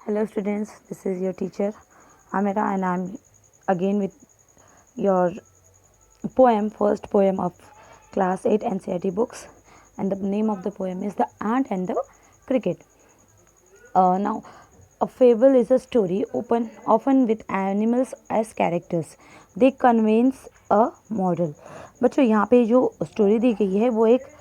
Hello students, this is your teacher Amira and I'm again with your poem, first poem of class 8 NCERT books, and the name of the poem is The Ant and the Cricket. Now, a fable is a story often with animals as characters. They conveys a moral. बच्चों यहाँ पे जो story दी गई है वो एक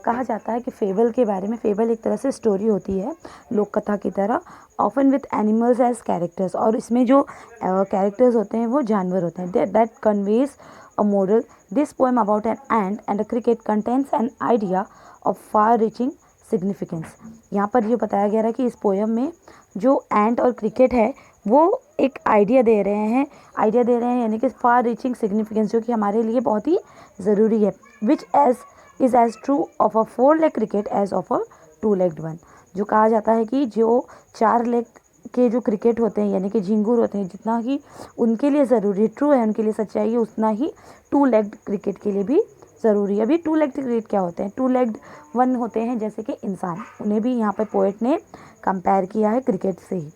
कहा जाता है कि फेबल के बारे में. फेबल एक तरह से स्टोरी होती है लोक कथा की तरह, often with animals as characters, और इसमें जो कैरेक्टर्स होते हैं वो जानवर होते हैं. That conveys a moral. This poem about an ant and a cricket contains an idea of far reaching significance. यहाँ पर ये बताया गया है कि इस पोएम में जो एंट और क्रिकेट है वो एक आइडिया दे रहे हैं यानी कि फार रीचिंग सिग्निफिकेंस, जो कि हमारे लिए बहुत ही ज़रूरी है. Which is as true of a 4-leg cricket as of a 2-legged one. जो कहा जाता है कि जो 4 लेग के जो क्रिकेट होते हैं यानी कि झिंगुर होते हैं, जितना ही उनके लिए ज़रूरी ट्रू है, उनके लिए सच्चाई है, उतना ही 2-legged क्रिकेट के लिए भी ज़रूरी है. अभी 2-legged क्रिकेट क्या होते हैं? 2-legged वन होते हैं जैसे कि इंसान, उन्हें भी यहाँ पर पोएट ने कंपेयर किया है क्रिकेट से ही.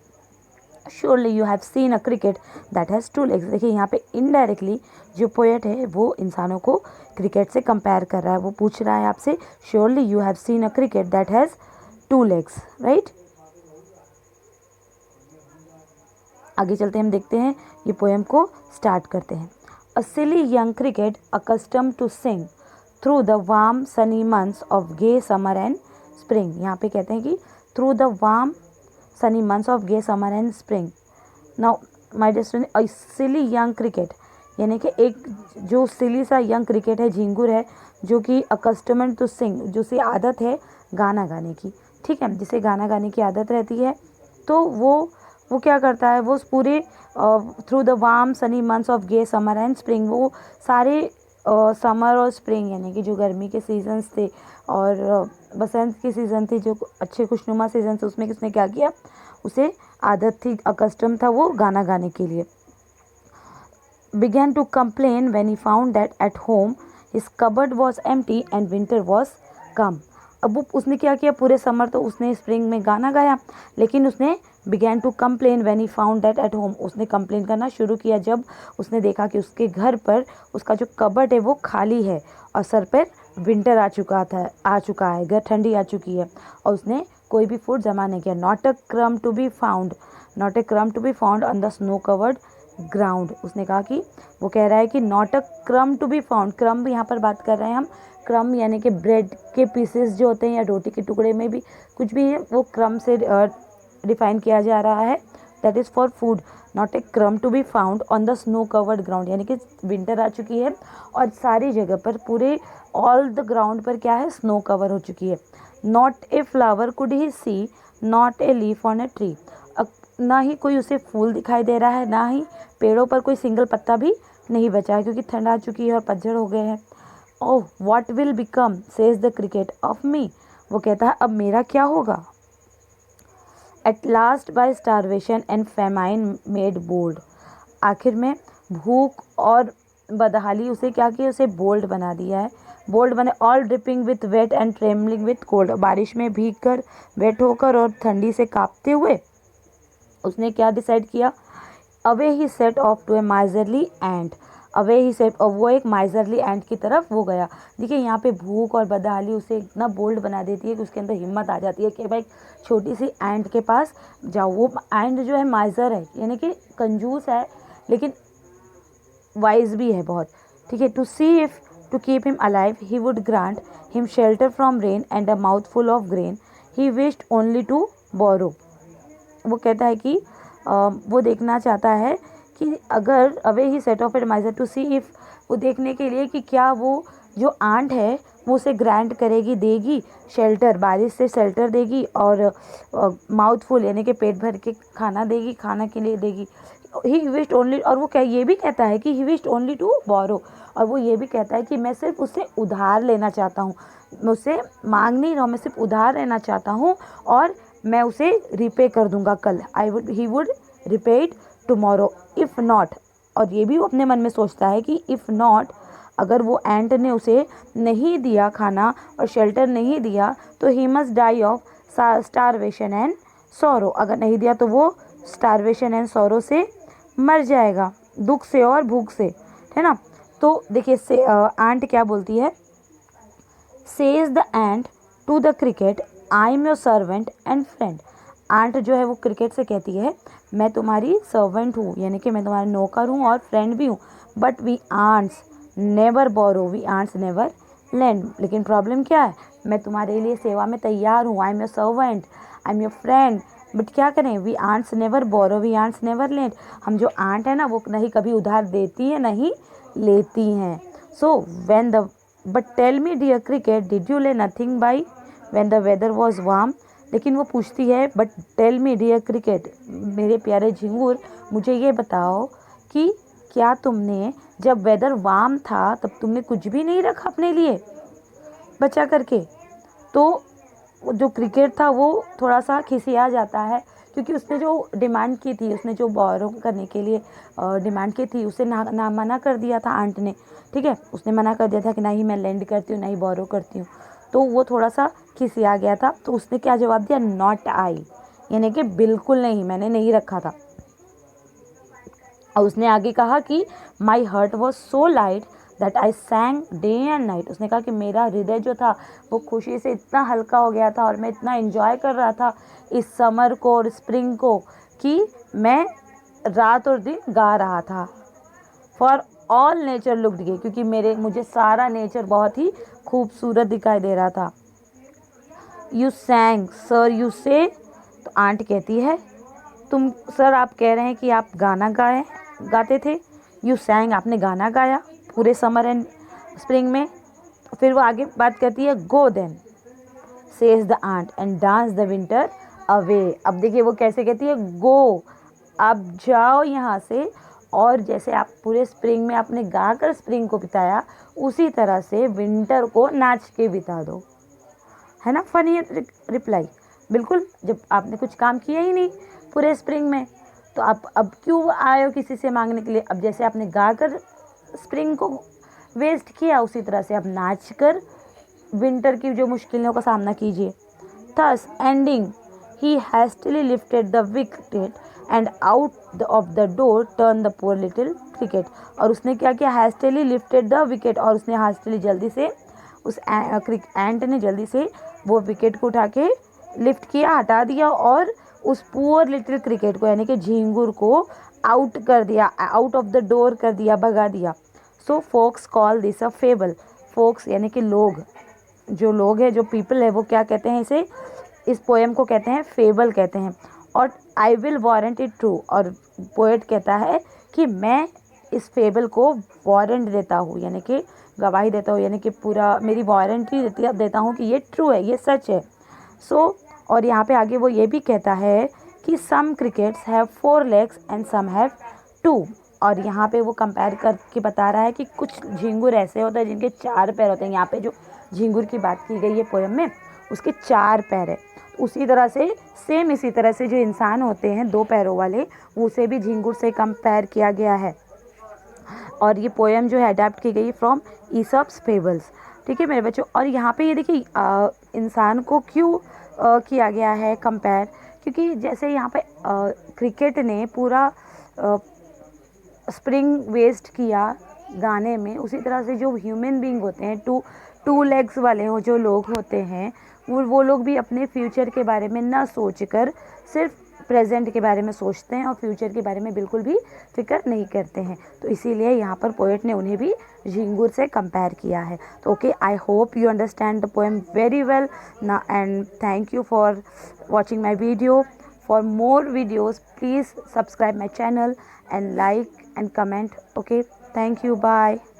Surely you have seen a cricket that has 2 legs. देखिए यहाँ पे इनडायरेक्टली जो पोएट है वो इंसानों को क्रिकेट से कंपेयर कर रहा है. वो पूछ रहा है आपसे, surely you have seen a cricket that has 2 legs, right. आगे चलते हम देखते हैं, ये पोएम को स्टार्ट करते हैं. A silly young cricket accustomed to sing through the warm sunny months of gay summer and spring. यहाँ पे कहते हैं कि through the warm sunny months of gay summer and spring. Now my dear student, a silly young cricket यानी कि एक जो सिली सा यंग क्रिकेट है, झिंगुर है, जो कि अकस्टमड टू सिंग, जो सी आदत है गाना गाने की, ठीक है, जिसे गाना गाने की आदत रहती है, तो वो क्या करता है, वो पूरे through the warm sunny months of gay summer and spring, वो सारे समर और स्प्रिंग यानी कि जो गर्मी के सीजन्स थे और बसंत की सीज़न थी, जो अच्छे खुशनुमा सीजन थे, उसमें किसने क्या किया, उसे आदत थी, अकस्टम था वो गाना गाने के लिए. began to complain when he found that at home his cupboard was empty and winter was come. अब वो उसने क्या किया, पूरे समर तो उसने स्प्रिंग में गाना गाया, लेकिन उसने began to complain when he found that at home, उसने कंप्लेन करना शुरू किया जब उसने देखा कि उसके घर पर उसका जो कबर्ड है वो खाली है और सर पर विंटर आ चुका है, घर ठंडी आ चुकी है और उसने कोई भी फूड जमा नहीं किया. Not a crumb to be found on the snow covered ground. उसने कहा कि वो कह रहा है कि not a crumb to be found. क्रम यहाँ पर बात कर रहे हैं हम, क्रम यानी कि ब्रेड के पीसेस जो होते हैं या रोटी के टुकड़े में भी कुछ भी है, वो क्रम से डिफाइन किया जा रहा है. That is for food. Not a crumb to be found on the snow covered ground, यानी कि विंटर आ चुकी है और सारी जगह पर पूरे ऑल द ग्राउंड पर क्या है, स्नो कवर हो चुकी है. Not a flower could he see, not a leaf on a tree. ना ही कोई उसे फूल दिखाई दे रहा है, ना ही पेड़ों पर कोई सिंगल पत्ता भी नहीं बचा है क्योंकि ठंड आ चुकी है और पतझड़ हो गए हैं. Oh what will become says the cricket of me. वो कहता है अब मेरा क्या होगा. At last by starvation and famine made bold. आखिर में भूख और बदहाली उसे क्या किया, उसे बोल्ड बना दिया है. बोल्ड बने all dripping with wet and trembling with cold. बारिश में भीग कर, वेट होकर और ठंडी से कांपते हुए उसने क्या डिसाइड किया, away he set off to a miserly ant. Away he set, और वो एक माइजरली एंट की तरफ वो गया. देखिए यहाँ पे भूख और बदहाली उसे इतना बोल्ड बना देती है कि उसके अंदर हिम्मत आ जाती है कि भाई छोटी सी एंट के पास जाओ. वो एंट जो है माइजर है यानी कि कंजूस है लेकिन वाइज भी है बहुत, ठीक है. To see if to keep him alive he would grant him shelter from rain and a mouthful of grain he wished only to borrow. वो कहता है कि वो देखना चाहता है कि अगर away he set off a miser to see if, वो देखने के लिए कि क्या वो जो आंट है वो उसे ग्रांट करेगी, देगी शेल्टर, बारिश से शेल्टर देगी और माउथफुल यानी कि पेट भर के खाना देगी, खाना के लिए देगी. ही विश्ड ओनली, और वो ये भी कहता है कि he wished only to borrow, और वो ये भी कहता है कि मैं सिर्फ उससे उधार लेना चाहता हूँ, मैं उससे मांग नहीं रहा हूँ, मैं सिर्फ उधार लेना चाहता हूँ और मैं उसे रिपे कर दूंगा कल. He would repay it tomorrow if not. और ये भी वो अपने मन में सोचता है कि इफ़ नॉट, अगर वो एंट ने उसे नहीं दिया खाना और शेल्टर नहीं दिया तो he must die of starvation and sorrow, अगर नहीं दिया तो वो स्टारवेशन एंड सॉरो से मर जाएगा, दुख से और भूख से, है ना। तो देखिए से आंट क्या बोलती है, says the ant to the cricket, I am your servant and friend. Ant जो है वो क्रिकेट से कहती है मैं तुम्हारी सर्वेंट हूँ, यानी कि मैं तुम्हारा नौकर हूँ और फ्रेंड भी हूँ, but we ants never borrow, we ants never lend. लेकिन प्रॉब्लम क्या है, मैं तुम्हारे लिए सेवा में तैयार हूँ, I am your servant, I am your friend, but क्या करें, we ants never borrow, we ants never lend. हम जो आंट है ना वो नहीं कभी उधार देती है नहीं लेती हैं। So when the but tell me dear cricket, did you lay nothing by when the weather was warm. लेकिन वो पूछती है but tell me dear cricket, मेरे प्यारे झिंगुर मुझे ये बताओ कि क्या तुमने जब वेदर वार्म था तब तुमने कुछ भी नहीं रखा अपने लिए बचा करके। तो जो क्रिकेट था वो थोड़ा सा खिसिया जाता है, क्योंकि उसने जो डिमांड की थी, उसने जो बोरो करने के लिए डिमांड की थी, उसे ना मना कर दिया था आंट ने, ठीक है, उसने मना कर दिया था कि ना ही मैं लेंड करती हूँ ना ही बोरो करती हूँ। तो वो थोड़ा सा खिसिया गया था, तो उसने क्या जवाब दिया, नॉट आई, यानी कि बिल्कुल नहीं, मैंने नहीं रखा था। और उसने आगे कहा कि माई hurt was so light that I सैंग day and night. उसने कहा कि मेरा हृदय जो था वो खुशी से इतना हल्का हो गया था और मैं इतना एंजॉय कर रहा था इस समर को और स्प्रिंग को कि मैं रात और दिन गा रहा था। फॉर ऑल नेचर लुक्ड गे, क्योंकि मुझे सारा नेचर बहुत ही खूबसूरत दिखाई दे रहा था। यू सैंग सर यू से, तो आंट कहती है तुम सर आप कह रहे हैं कि आप गाना गाते थे। यू सैंग, आपने गाना गाया पूरे समर एंड स्प्रिंग में। फिर वो आगे बात करती है, go then says the ant and dance the winter away. अब देखिए वो कैसे कहती है, गो, आप जाओ यहाँ से, और जैसे आप पूरे स्प्रिंग में आपने गा कर स्प्रिंग को बिताया, उसी तरह से विंटर को नाच के बिता दो। है ना फनी रिप्लाई, बिल्कुल, जब आपने कुछ काम किया ही नहीं पूरे स्प्रिंग में, तो आप अब क्यों आए हो किसी से मांगने के लिए। अब जैसे आपने गा कर स्प्रिंग को वेस्ट किया, उसी तरह से आप नाच कर विंटर की जो मुश्किलों का सामना कीजिए। Thus ending he hastily lifted the wicket and out of the door turn the poor little cricket. और उसने क्या किया, हैस्टिली लिफ्टेड द विकेट, और उसने हैस्टिली जल्दी से उस एंट ने जल्दी से वो विकेट को उठा के लिफ्ट किया, हटा दिया, और उस पुअर लिटिल क्रिकेट को यानी कि झींगुर को आउट कर दिया, आउट ऑफ द डोर कर दिया, भगा दिया। So folks call this a fable. Folks यानी कि लोग, जो लोग हैं, जो पीपल है, वो क्या कहते हैं इसे, इस पोएम को कहते हैं फेबल कहते हैं। और I will warrant it true, और पोएट कहता है कि मैं इस फेबल को वारंट देता हूँ, यानी कि गवाही देता हूँ, यानी कि पूरा मेरी वारंटी देता हूँ कि ये ट्रू है, ये सच है। सो और यहाँ पे आगे वो ये भी कहता है कि some crickets have 4 legs and some have 2। और यहाँ पे वो कंपेयर करके बता रहा है कि कुछ झींगुर ऐसे होते हैं जिनके 4 पैर होते हैं। यहाँ पे जो झींगुर की बात की गई है पोएम में, उसके 4 पैर है। उसी तरह से सेम इसी तरह से जो इंसान होते हैं 2 पैरों वाले, उसे भी झींगुर से कंपेयर किया गया है। और ये पोएम जो है अडेप्ट की गई फ्रॉम ईसॉप्स फेबल्स, ठीक है मेरे बच्चों। और यहाँ पे ये देखिए इंसान को क्यों किया गया है कंपेयर, क्योंकि जैसे यहाँ पे क्रिकेट ने पूरा स्प्रिंग वेस्ट किया गाने में, उसी तरह से जो ह्यूमन बीइंग होते हैं, टू लेग्स वाले हो जो लोग होते हैं, वो लोग भी अपने फ्यूचर के बारे में ना सोचकर सिर्फ प्रेजेंट के बारे में सोचते हैं और फ्यूचर के बारे में बिल्कुल भी फिक्र नहीं करते हैं। तो इसीलिए यहाँ पर पोएट ने उन्हें भी झींगुर से कंपेयर किया है। तो okay, I hope you understand the poem very well ना, and thank you for watching my video. For more videos, please subscribe my channel and like and comment. Okay, thank you, bye.